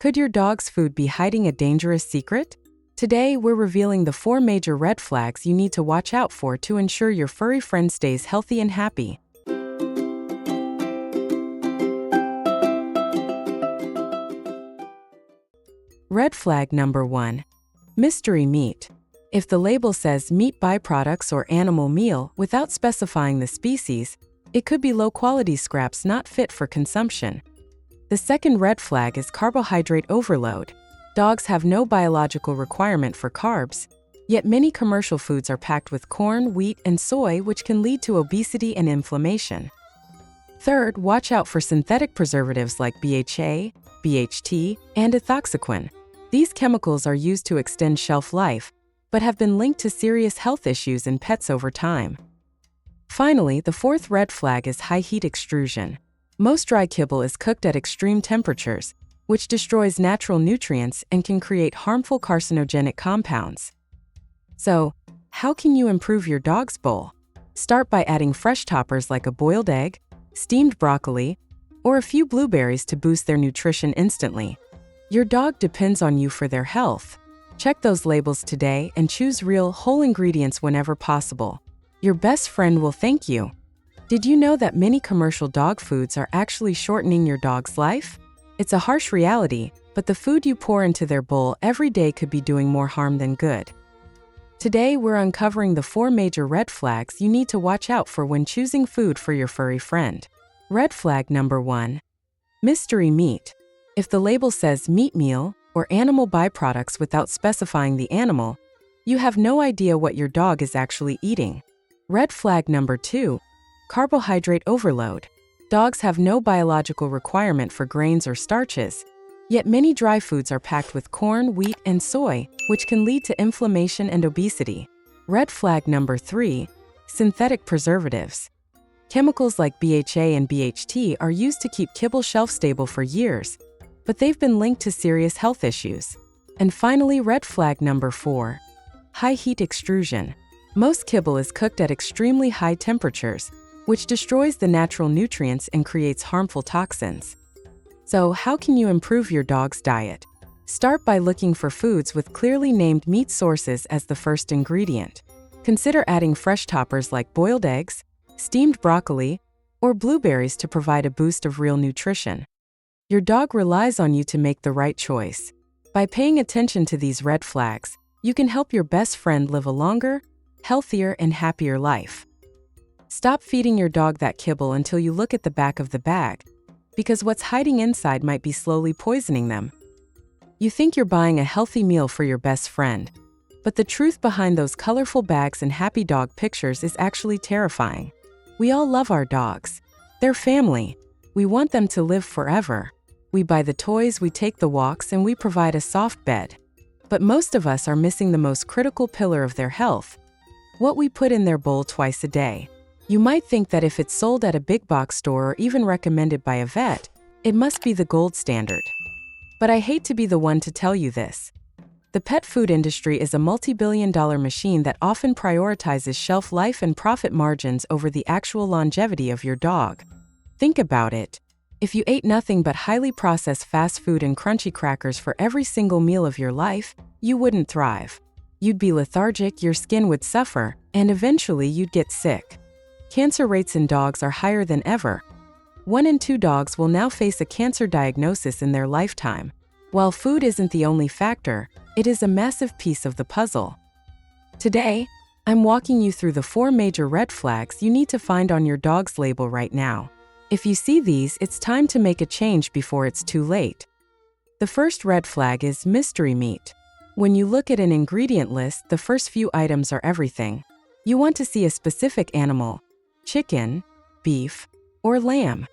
Could your dog's food be hiding a dangerous secret? Today, we're revealing the 4 major red flags you need to watch out for to ensure your furry friend stays healthy and happy. Red flag number 1. Mystery meat. If the label says meat byproducts or animal meal without specifying the species, it could be low-quality scraps not fit for consumption. The second red flag is carbohydrate overload. Dogs have no biological requirement for carbs, yet many commercial foods are packed with corn, wheat, and soy, which can lead to obesity and inflammation. Third, watch out for synthetic preservatives like BHA, BHT, and ethoxyquin. These chemicals are used to extend shelf life, but have been linked to serious health issues in pets over time. Finally, the fourth red flag is high heat extrusion. Most dry kibble is cooked at extreme temperatures, which destroys natural nutrients and can create harmful carcinogenic compounds. So, how can you improve your dog's bowl? Start by adding fresh toppers like a boiled egg, steamed broccoli, or a few blueberries to boost their nutrition instantly. Your dog depends on you for their health. Check those labels today and choose real, whole ingredients whenever possible. Your best friend will thank you. Did you know that many commercial dog foods are actually shortening your dog's life? It's a harsh reality, but the food you pour into their bowl every day could be doing more harm than good. Today, we're uncovering the 4 major red flags you need to watch out for when choosing food for your furry friend. Red flag number 1. Mystery meat. If the label says meat meal or animal byproducts without specifying the animal, you have no idea what your dog is actually eating. Red flag number 2. Carbohydrate overload. Dogs have no biological requirement for grains or starches, yet many dry foods are packed with corn, wheat, and soy, which can lead to inflammation and obesity. Red flag number 3. Synthetic preservatives. Chemicals like BHA and BHT are used to keep kibble shelf-stable for years, but they've been linked to serious health issues. And finally, red flag number 4. High heat extrusion. Most kibble is cooked at extremely high temperatures, which destroys the natural nutrients and creates harmful toxins. So, how can you improve your dog's diet? Start by looking for foods with clearly named meat sources as the first ingredient. Consider adding fresh toppers like boiled eggs, steamed broccoli, or blueberries to provide a boost of real nutrition. Your dog relies on you to make the right choice. By paying attention to these red flags, you can help your best friend live a longer, healthier, and happier life. Stop feeding your dog that kibble until you look at the back of the bag, because what's hiding inside might be slowly poisoning them. You think you're buying a healthy meal for your best friend, but the truth behind those colorful bags and happy dog pictures is actually terrifying. We all love our dogs. They're family. We want them to live forever. We buy the toys, we take the walks, and we provide a soft bed. But most of us are missing the most critical pillar of their health: what we put in their bowl twice a day. You might think that if it's sold at a big box store or even recommended by a vet, it must be the gold standard. But I hate to be the one to tell you this. The pet food industry is a multi-billion-dollar machine that often prioritizes shelf life and profit margins over the actual longevity of your dog. Think about it. If you ate nothing but highly processed fast food and crunchy crackers for every single meal of your life, you wouldn't thrive. You'd be lethargic, your skin would suffer, and eventually you'd get sick. Cancer rates in dogs are higher than ever. 1 in 2 dogs will now face a cancer diagnosis in their lifetime. While food isn't the only factor, it is a massive piece of the puzzle. Today, I'm walking you through the 4 major red flags you need to find on your dog's label right now. If you see these, it's time to make a change before it's too late. The first red flag is mystery meat. When you look at an ingredient list, the first few items are everything. You want to see a specific animal: chicken, beef, or lamb.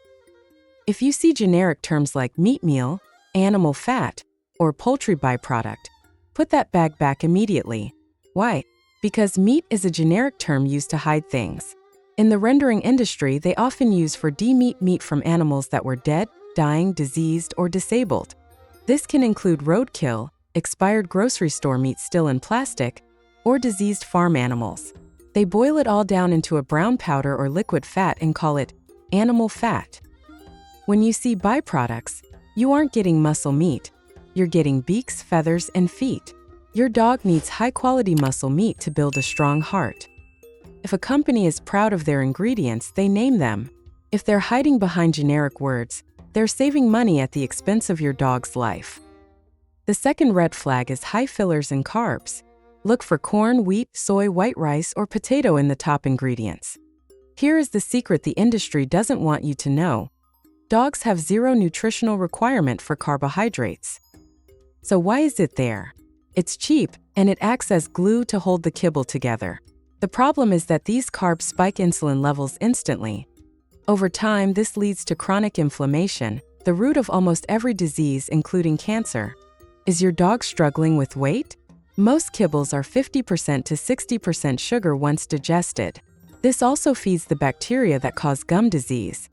If you see generic terms like meat meal, animal fat, or poultry byproduct, put that bag back immediately. Why? Because meat is a generic term used to hide things. In the rendering industry, they often use for de-meat meat from animals that were dead, dying, diseased, or disabled. This can include roadkill, expired grocery store meat still in plastic, or diseased farm animals. They boil it all down into a brown powder or liquid fat and call it animal fat. When you see byproducts, you aren't getting muscle meat. You're getting beaks, feathers, and feet. Your dog needs high-quality muscle meat to build a strong heart. If a company is proud of their ingredients, they name them. If they're hiding behind generic words, they're saving money at the expense of your dog's life. The second red flag is high fillers and carbs. Look for corn, wheat, soy, white rice, or potato in the top ingredients. Here is the secret the industry doesn't want you to know. Dogs have zero nutritional requirement for carbohydrates. So why is it there? It's cheap, and it acts as glue to hold the kibble together. The problem is that these carbs spike insulin levels instantly. Over time, this leads to chronic inflammation, the root of almost every disease, including cancer. Is your dog struggling with weight? Most kibbles are 50% to 60% sugar once digested. This also feeds the bacteria that cause gum disease.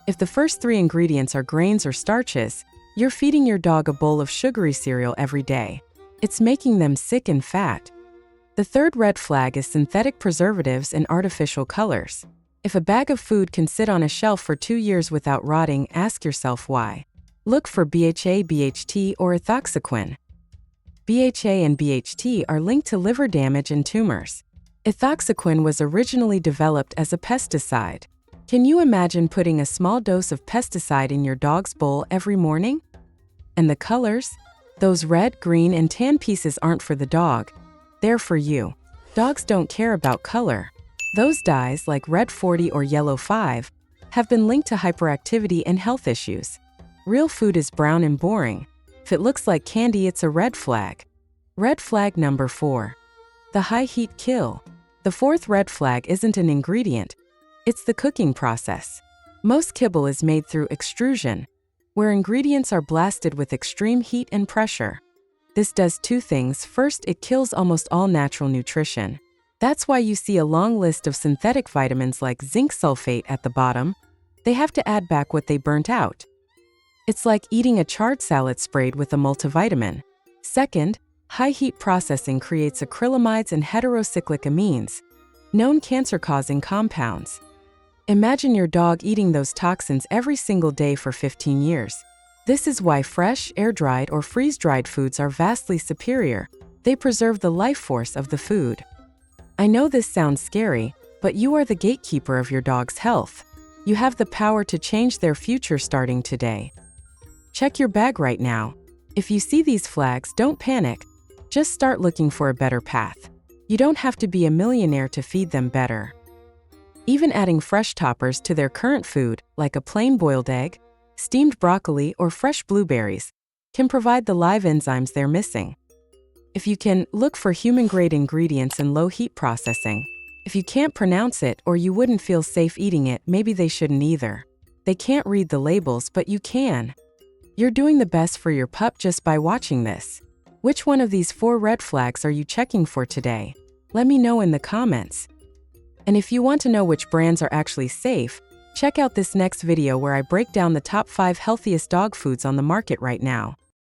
If the first 3 ingredients are grains or starches, you're feeding your dog a bowl of sugary cereal every day. It's making them sick and fat. The third red flag is synthetic preservatives and artificial colors. If a bag of food can sit on a shelf for 2 years without rotting, ask yourself why. Look for BHA, BHT, or ethoxyquin. BHA and BHT are linked to liver damage and tumors. Ethoxyquin was originally developed as a pesticide. Can you imagine putting a small dose of pesticide in your dog's bowl every morning? And the colors? Those red, green, and tan pieces aren't for the dog. They're for you. Dogs don't care about color. Those dyes, like red 40 or yellow 5, have been linked to hyperactivity and health issues. Real food is brown and boring. If it looks like candy, it's a red flag. Red flag number 4. The high heat kill. The fourth red flag isn't an ingredient. It's the cooking process. Most kibble is made through extrusion, where ingredients are blasted with extreme heat and pressure. This does 2 things. First, it kills almost all natural nutrition. That's why you see a long list of synthetic vitamins like zinc sulfate at the bottom. They have to add back what they burnt out. It's like eating a chard salad sprayed with a multivitamin. Second, high heat processing creates acrylamides and heterocyclic amines, known cancer-causing compounds. Imagine your dog eating those toxins every single day for 15 years. This is why fresh, air-dried, or freeze-dried foods are vastly superior. They preserve the life force of the food. I know this sounds scary, but you are the gatekeeper of your dog's health. You have the power to change their future starting today. Check your bag right now. If you see these flags, don't panic. Just start looking for a better path. You don't have to be a millionaire to feed them better. Even adding fresh toppers to their current food, like a plain boiled egg, steamed broccoli, or fresh blueberries, can provide the live enzymes they're missing. If you can, look for human-grade ingredients and low-heat processing. If you can't pronounce it or you wouldn't feel safe eating it, maybe they shouldn't either. They can't read the labels, but you can. You're doing the best for your pup just by watching this. Which one of these 4 red flags are you checking for today? Let me know in the comments. And if you want to know which brands are actually safe, check out this next video where I break down the top 5 healthiest dog foods on the market right now.